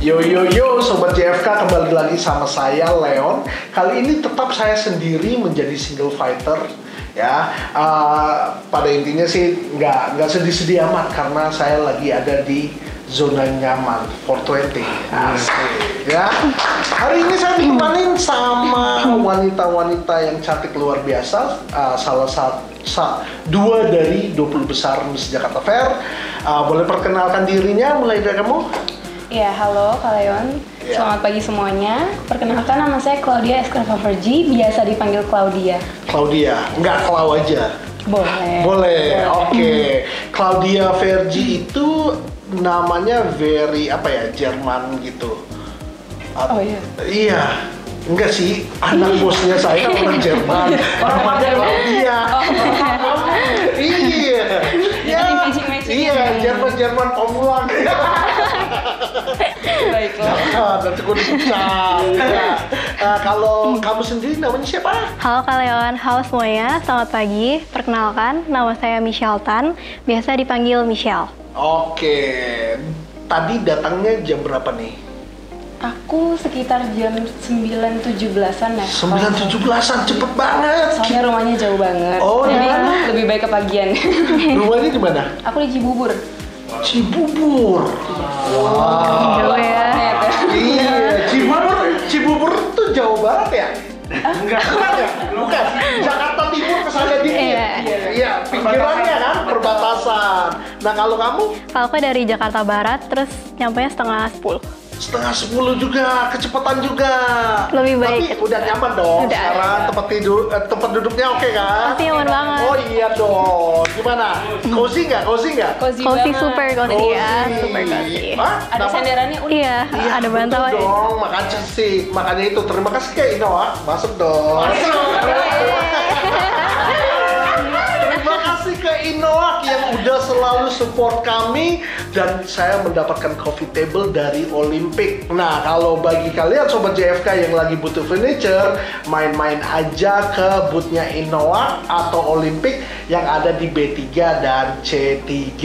Yo, Sobat JFK, kembali lagi sama saya, Leon. Kali ini tetap saya sendiri menjadi single fighter. Ya, pada intinya sih nggak sedih-sedih amat karena saya lagi ada di zona nyaman 420. Asik, ya. Hari ini saya ditemenin sama wanita-wanita yang cantik luar biasa. Salah satu dua dari 20 besar Miss Jakarta Fair. Boleh perkenalkan dirinya mulai dari kamu? Ya, halo Kak Leon. Ya. Selamat pagi semuanya. Perkenalkan, nama saya Claudia Esclava Vergi, biasa dipanggil Claudia. Claudia, nggak Clau aja? Boleh. Oke. Claudia Vergi itu namanya very Jerman gitu. Oh iya. Iya. Enggak sih, anak bosnya saya orang Jerman. Namanya Claudia. Iya. Iya, Jerman Pamulang. Baiklah. Nanti gue dipecat. Kalau kamu sendiri namanya siapa? Halo Kak Leon, halo semuanya, selamat pagi. Perkenalkan, nama saya Michelle Tan, biasa dipanggil Michelle. Oke, tadi datangnya jam berapa nih? Aku sekitar jam 9.17-an ya. 9.17-an, cepet banget. Soalnya rumahnya jauh banget. Oh, di jadi mana? lebih baik kepagian. Rumahnya di mana? Aku di Cibubur. Cibubur. Jauh ya. Iya, Cibubur tuh jauh banget ya? Enggak, bukan. Jakarta Timur kesana dikit. Iya, pinggirannya kan, perbatasan. Nah, kalau kamu? Kalau aku dari Jakarta Barat, terus nyampenya setengah 10. Setengah 10 juga, kecepatan juga. Lebih baik. Tapi udah nyaman dong. Udah. Sekarang tempat duduknya oke kan? Pasti nyaman banget. Oh iya dong. Gimana? Cozy nggak? Cozy Cozy, banget. super cozy ya, super cozy. Hah? Ada senderannya unik. Iya, ada bantalan. Betul dong, makanya itu. Terima kasih Kak Inoa. Masuk dong. Terima kasih ke Inoak yang udah selalu support kami dan saya mendapatkan coffee table dari Olympic. Nah, kalau bagi kalian Sobat JFK yang lagi butuh furniture, main-main aja ke boothnya Inoak atau Olympic yang ada di B3 dan C3.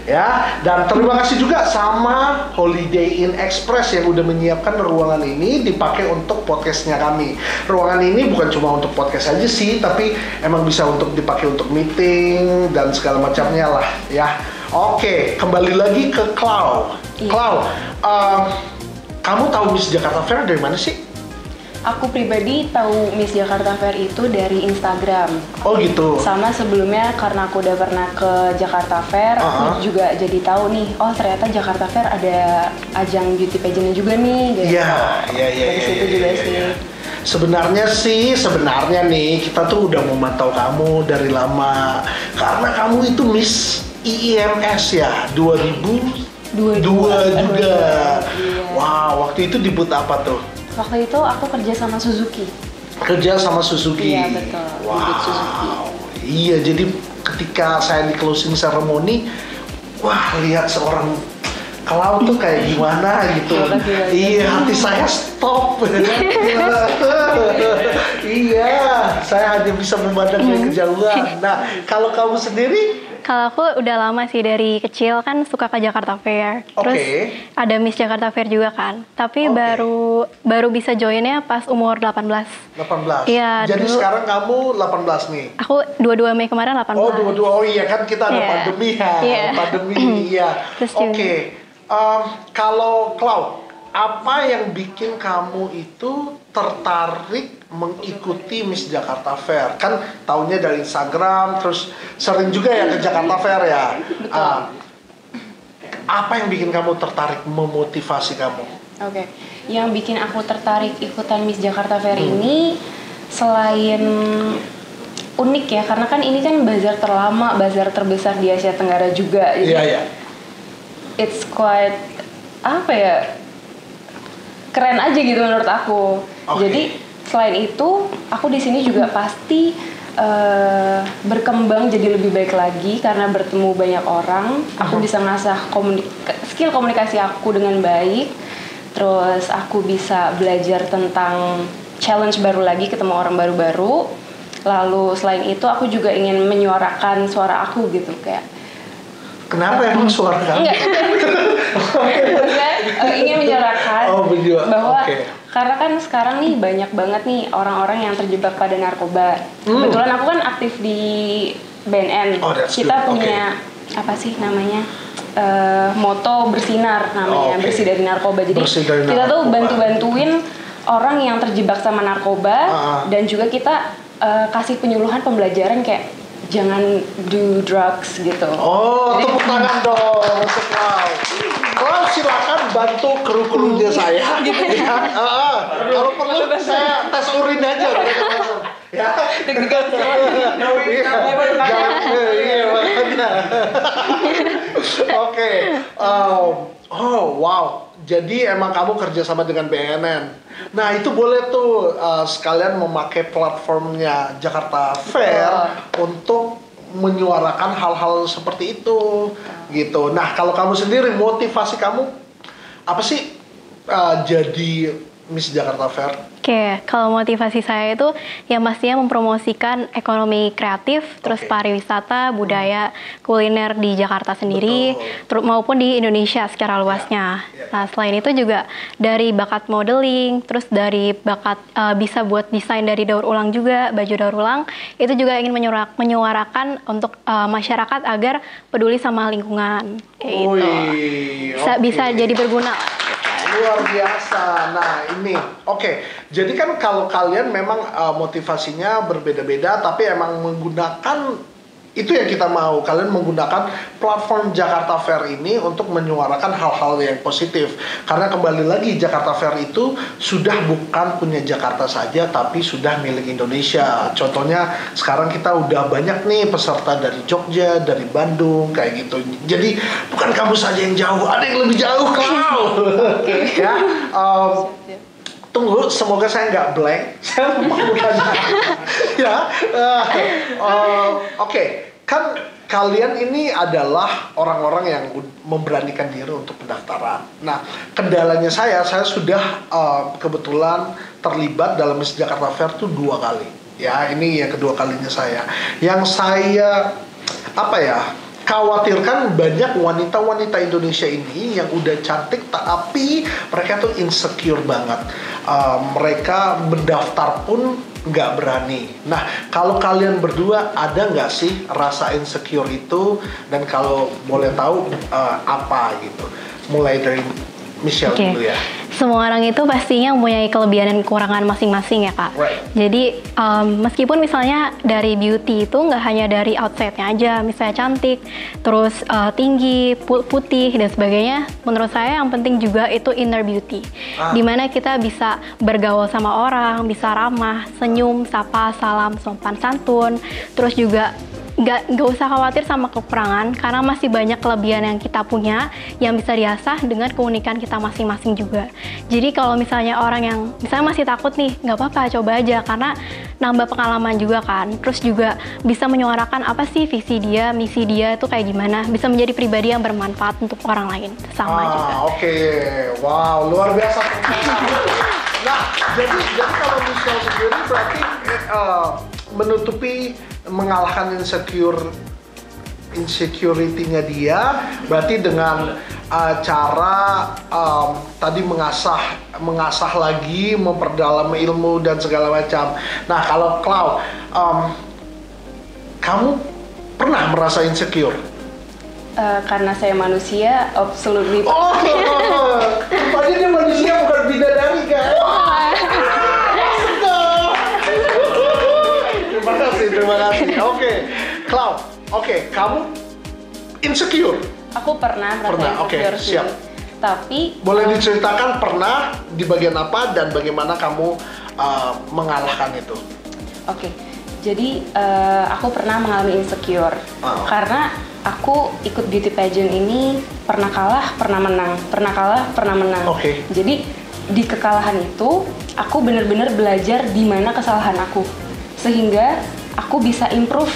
Ya, dan terima kasih juga sama Holiday Inn Express yang udah menyiapkan ruangan ini dipakai untuk podcastnya kami. Ruangan ini bukan cuma untuk podcast aja sih, tapi emang bisa untuk dipakai untuk meeting dan segala macamnya lah ya. Oke, kembali lagi ke Clau. Iya. Clau, kamu tahu Miss Jakarta Fair dari mana sih? Aku pribadi tahu Miss Jakarta Fair itu dari Instagram. Oh gitu. Sama sebelumnya karena aku udah pernah ke Jakarta Fair, aku juga jadi tahu nih, oh ternyata Jakarta Fair ada ajang beauty pageant juga nih. Gitu. Iya. Dari situ juga sih. Sebenarnya nih kita tuh udah memantau kamu dari lama karena kamu itu Miss IIMS ya 2002 juga. Iya. Wow, waktu itu di booth apa tuh? Waktu itu aku kerja sama Suzuki. Kerja sama Suzuki. Iya betul. Di booth Suzuki. Iya, jadi ketika saya di closing ceremony, wah lihat seorang Clau tuh kayak gimana gitu. Iya, hati saya stop. Iya, saya hanya bisa memandang dari kejauhan. Nah, kalau kamu sendiri? Kalau aku udah lama sih, dari kecil kan suka ke Jakarta Fair. Terus ada Miss Jakarta Fair juga kan. Tapi baru bisa joinnya pas umur 18. 18? Iya. Jadi sekarang kamu 18 nih? Aku 22 Mei kemarin 18. Oh 22, oh iya kan kita ada pandemi ya. Pandemi, iya. Oke. Kalau Clau, apa yang bikin kamu itu tertarik mengikuti Miss Jakarta Fair? Kan taunya dari Instagram, terus sering juga ya ke Jakarta Fair ya. Betul. Apa yang bikin kamu tertarik, memotivasi kamu? Oke. Yang bikin aku tertarik ikutan Miss Jakarta Fair ini selain unik ya, karena kan ini kan bazar terlama, bazar terbesar di Asia Tenggara juga. Iya. It's quite keren aja gitu menurut aku. Jadi selain itu aku di sini juga pasti berkembang jadi lebih baik lagi karena bertemu banyak orang. Aku bisa ngasah skill komunikasi aku dengan baik. Terus aku bisa belajar tentang challenge baru lagi, ketemu orang baru-baru. Lalu selain itu aku juga ingin menyuarakan suara aku gitu, kayak Kenapa emang suara kamu? Enggak. Maksudnya ingin menyuarakan bahwa karena kan sekarang nih banyak banget nih orang-orang yang terjebak pada narkoba. Kebetulan aku kan aktif di BNN. Kita punya apa sih namanya? Moto bersinar namanya, bersih dari narkoba. Jadi kita tuh bantu-bantuin orang yang terjebak sama narkoba dan juga kita kasih penyuluhan pembelajaran kayak jangan do drugs gitu. Jadi, tepuk tangan dong untuk Wow, silakan bantu kru-krunya saya. Kalau perlu saya tes urin aja. Ya. Oke. Wow. Jadi emang kamu kerjasama dengan BNN. Nah itu boleh tuh sekalian memakai platformnya Jakarta Fair untuk menyuarakan hal-hal seperti itu, gitu. Nah kalau kamu sendiri motivasi kamu apa sih jadi Miss Jakarta Fair? Oke, kalau motivasi saya itu yang pastinya mempromosikan ekonomi kreatif, terus pariwisata, budaya, kuliner di Jakarta sendiri, maupun di Indonesia secara luasnya. Nah, selain itu juga dari bakat modeling, terus dari bakat bisa buat desain dari daur ulang juga, baju daur ulang, itu juga ingin menyuarakan untuk masyarakat agar peduli sama lingkungan, kayak gitu. Bisa jadi berguna. Luar biasa. Nah ini, jadi kan kalau kalian memang motivasinya berbeda-beda, tapi emang menggunakan itu yang kita mau. Kalian menggunakan platform Jakarta Fair ini untuk menyuarakan hal-hal yang positif. Karena kembali lagi Jakarta Fair itu sudah bukan punya Jakarta saja, tapi sudah milik Indonesia. Contohnya sekarang kita udah banyak nih peserta dari Jogja, dari Bandung, kayak gitu. Jadi bukan kamu saja yang jauh, ada yang lebih jauh kau. Ya. Tunggu, semoga saya nggak blank. Saya lupa bukannya. Ya, kan kalian ini adalah orang-orang yang memberanikan diri untuk pendaftaran. Nah, kendalanya saya sudah kebetulan terlibat dalam Miss Jakarta Fair tuh 2 kali. Ya, ini yang kedua kalinya saya. Yang saya khawatirkan banyak wanita-wanita Indonesia ini yang udah cantik tapi mereka tuh insecure banget. Mereka mendaftar pun nggak berani. Nah, kalau kalian berdua ada nggak sih rasa insecure itu? Dan kalau boleh tahu apa gitu? Mulai dari Michelle dulu ya. Semua orang itu pastinya mempunyai kelebihan dan kekurangan masing-masing ya Kak. Jadi meskipun misalnya dari beauty itu nggak hanya dari outside-nya aja, misalnya cantik, terus tinggi, putih dan sebagainya. Menurut saya yang penting juga itu inner beauty. Dimana kita bisa bergaul sama orang, bisa ramah, senyum, sapa, salam, sopan santun, terus juga nggak usah khawatir sama kekurangan karena masih banyak kelebihan yang kita punya yang bisa diasah dengan keunikan kita masing-masing juga. Jadi kalau misalnya orang yang misalnya masih takut nih, nggak apa-apa, coba aja karena nambah pengalaman juga kan. Terus juga bisa menyuarakan apa sih visi dia, misi dia itu kayak gimana, bisa menjadi pribadi yang bermanfaat untuk orang lain sama juga. Wow, luar biasa. Nah, jadi kalau Michelle sendiri berarti menutupi, mengalahkan insecurity-nya dia berarti dengan cara tadi mengasah lagi, memperdalam ilmu dan segala macam. Nah, kalau Clau, kamu pernah merasa insecure? Karena saya manusia, absolutely. Rupanya dia manusia bukan bidadari kan? Terima kasih. Clau, kamu insecure? Aku pernah merasa insecure sih. Siap. Tapi boleh diceritakan pernah di bagian apa dan bagaimana kamu mengalahkan itu? Jadi aku pernah mengalami insecure karena aku ikut beauty pageant ini pernah kalah, pernah menang, pernah kalah, pernah menang. Jadi di kekalahan itu aku benar-benar belajar di mana kesalahan aku, sehingga aku bisa improve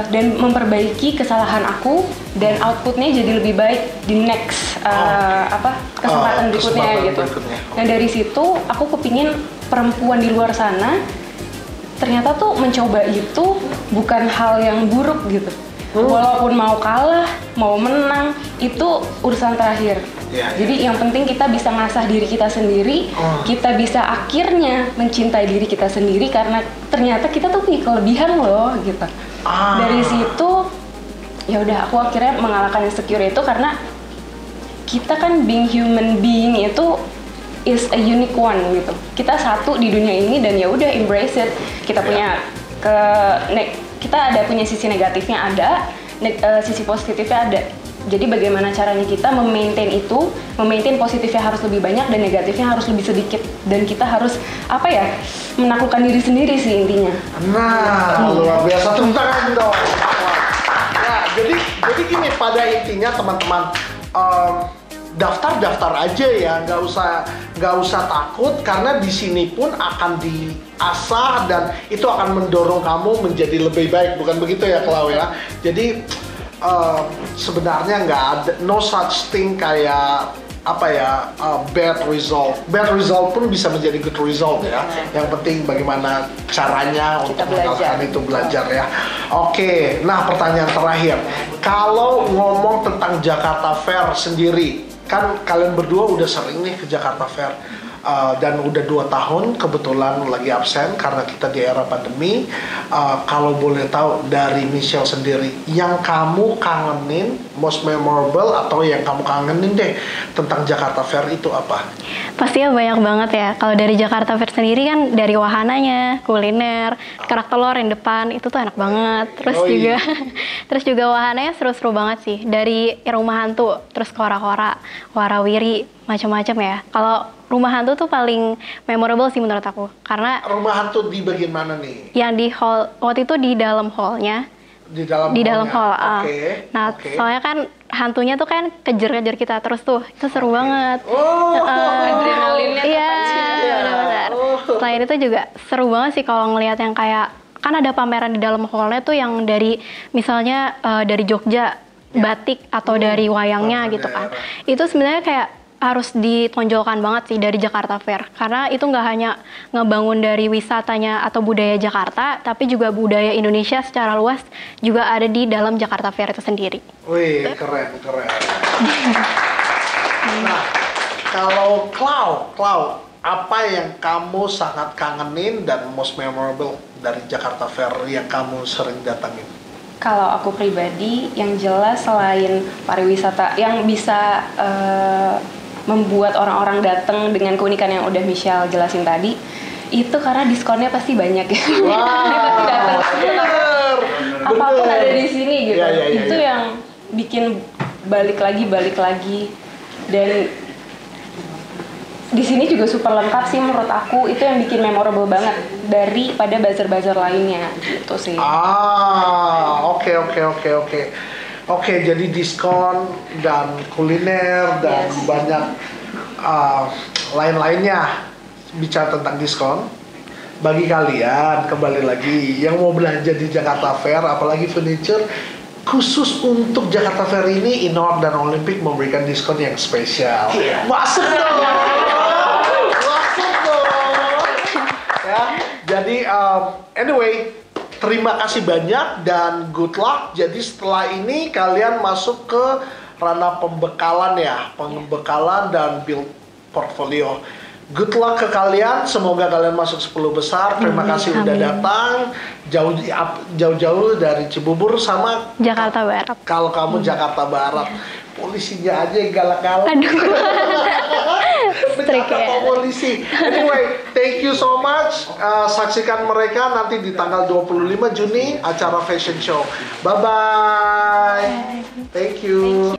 dan memperbaiki kesalahan aku dan outputnya jadi lebih baik di next kesempatan berikutnya gitu. Nah dari situ aku kepingin perempuan di luar sana ternyata tuh mencoba itu bukan hal yang buruk gitu. Walaupun mau kalah, mau menang, itu urusan terakhir. Jadi yang penting kita bisa ngasah diri kita sendiri, kita bisa akhirnya mencintai diri kita sendiri karena ternyata kita tuh punya kelebihan loh gitu. Dari situ ya udah aku akhirnya mengalahkan insecure itu karena kita kan being human being itu is a unique one gitu. Kita satu di dunia ini dan ya udah embrace it. Kita punya kita ada punya sisi negatifnya ada, sisi positifnya ada. Jadi bagaimana caranya kita memaintain itu, memaintain positifnya harus lebih banyak dan negatifnya harus lebih sedikit. Dan kita harus menaklukkan diri sendiri sih intinya. Nah, luar biasa, tepuk tangan dong. Nah, jadi gini, pada intinya teman-teman, daftar aja ya, nggak usah takut karena di sini pun akan diasah dan itu akan mendorong kamu menjadi lebih baik, bukan begitu ya Klau ya? Jadi sebenarnya nggak ada, no such thing kayak bad result. Bad result pun bisa menjadi good result ya. Yang penting bagaimana caranya untuk mengalahkan itu, belajar ya. Oke, nah pertanyaan terakhir. Kalau ngomong tentang Jakarta Fair sendiri, kan kalian berdua udah sering nih ke Jakarta Fair. Dan udah 2 tahun kebetulan lagi absen karena kita di era pandemi. Kalau boleh tahu dari Michelle sendiri, yang kamu kangenin, most memorable atau yang kamu kangenin deh tentang Jakarta Fair itu apa? Pastinya banyak banget ya. Kalau dari Jakarta Fair sendiri kan dari wahananya, kuliner, kerak telur yang depan itu tuh enak banget. Terus juga wahananya seru-seru banget sih. Dari rumah hantu, terus kora-kora, warawiri, macam-macam ya. Kalau rumah hantu tuh paling memorable sih menurut aku. Karena rumah hantu di bagian mana nih? Yang di hall, waktu itu di dalam hallnya. Di dalam hall. Nah, soalnya kan hantunya tuh kan kejar-kejar kita terus tuh. Itu seru banget. Adrenalinnya benar-benar. Selain itu juga seru banget sih kalau ngelihat yang kayak, kan ada pameran di dalam hallnya tuh yang dari misalnya dari Jogja, batik atau dari wayangnya gitu kan. Itu sebenarnya kayak harus ditonjolkan banget sih dari Jakarta Fair, karena itu nggak hanya ngebangun dari wisatanya atau budaya Jakarta, tapi juga budaya Indonesia secara luas juga ada di dalam Jakarta Fair itu sendiri. Wih, keren. Nah, kalau Klau, apa yang kamu sangat kangenin dan most memorable dari Jakarta Fair yang kamu sering datangin? Kalau aku pribadi, yang jelas selain pariwisata yang bisa membuat orang-orang datang dengan keunikan yang udah Michelle jelasin tadi, itu karena diskonnya pasti banyak ya. Dia pasti datang. Apapun ada di sini gitu. Itu yang bikin balik lagi. Dan di sini juga super lengkap sih menurut aku. Itu yang bikin memorable banget daripada bazar-bazar lainnya gitu sih. Oke, jadi diskon dan kuliner dan banyak lain-lainnya. Bicara tentang diskon, bagi kalian kembali lagi yang mau belanja di Jakarta Fair, apalagi furniture, khusus untuk Jakarta Fair ini Inor dan Olympic memberikan diskon yang spesial. Masuk dong! Ya, jadi anyway, terima kasih banyak dan good luck. Jadi setelah ini kalian masuk ke ranah pembekalan ya, pembekalan dan build portfolio. Good luck ke kalian, semoga kalian masuk 10 besar. Terima kasih udah datang jauh-jauh dari Cibubur sama Jakarta Barat. Kalau kamu Jakarta Barat, polisinya aja yang galak-galak. Menjaga polisi. Anyway, thank you so much. Saksikan mereka nanti di tanggal 25 Juni acara fashion show. Bye-bye. Thank you.